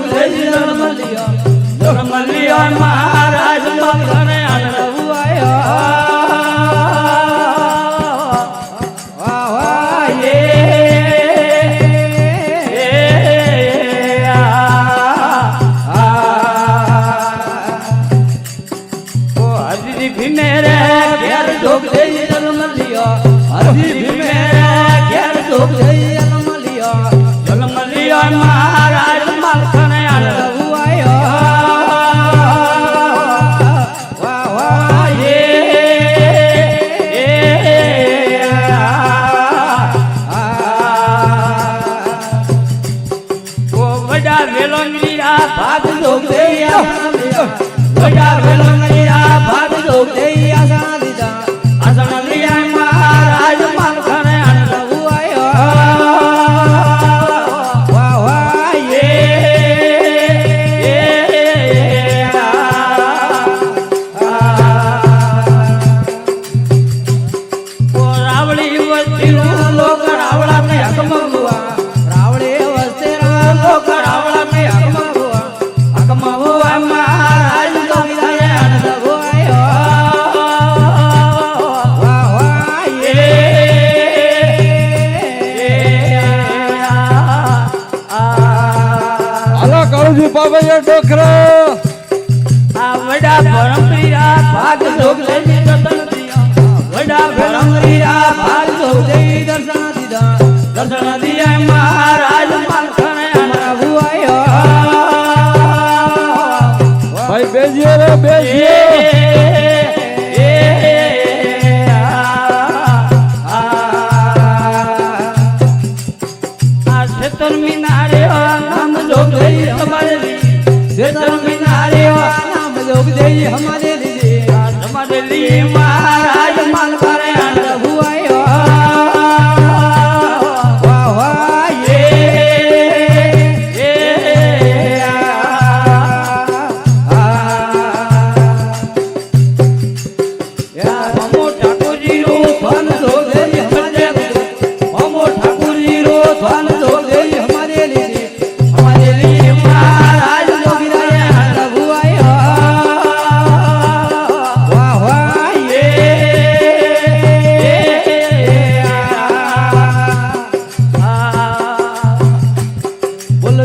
જોગ જન્મ લિયો મહારાજ મલખણે આનંદ મહારાજ મલખણે ભાગ જોગ વડા વેલંગીરા ભાગ જોગ આસણા દીધા આસણા લીયા મહારાજ મલખણે બાબા ડોકરા આ વડા પરમપ્રિયા ભાગ જોગ લઈ વડા પરમપ્રિયા ભાગ જોગ જઈ દર્શન દીધા દર્શન દિયા મહારાજ મલખણે ભાઈ બેજીએ રે બેજીએ મીનારે નામ જોગ જઈ હમારે મીનારે નામ જોગ જઈ હમારે લીએ મહારાજ મલખણે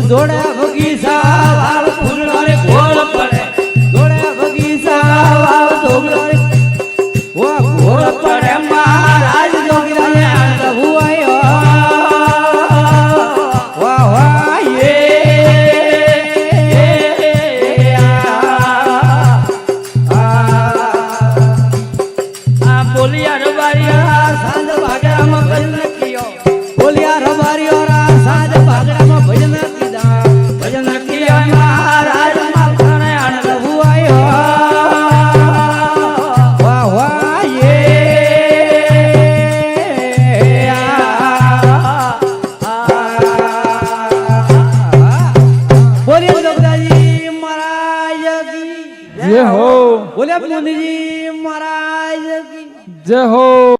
જોડ્યા બગીચા વાવ ફૂલનો રે ઘોર પડે જોડ્યા બગીચા વાવ જોગલો રે ઓ ઘોર પડે મહારાજ જોગીને હુઆયો વાહ વાહ આ બોલિયા રબારિયા સાંજ ભાગરામાં ભજન કીયો બોલિયા રબારિયા સાંજ ભાગરામાં ભજન ભજન કિયા મહારાજ મલખણે આનંદ હુઆયો વાહ વાહ બોલિયા જોગદાજી મહારાજ કી જય હો બોલિયા મુનિજી મહારાજ કી જય હો।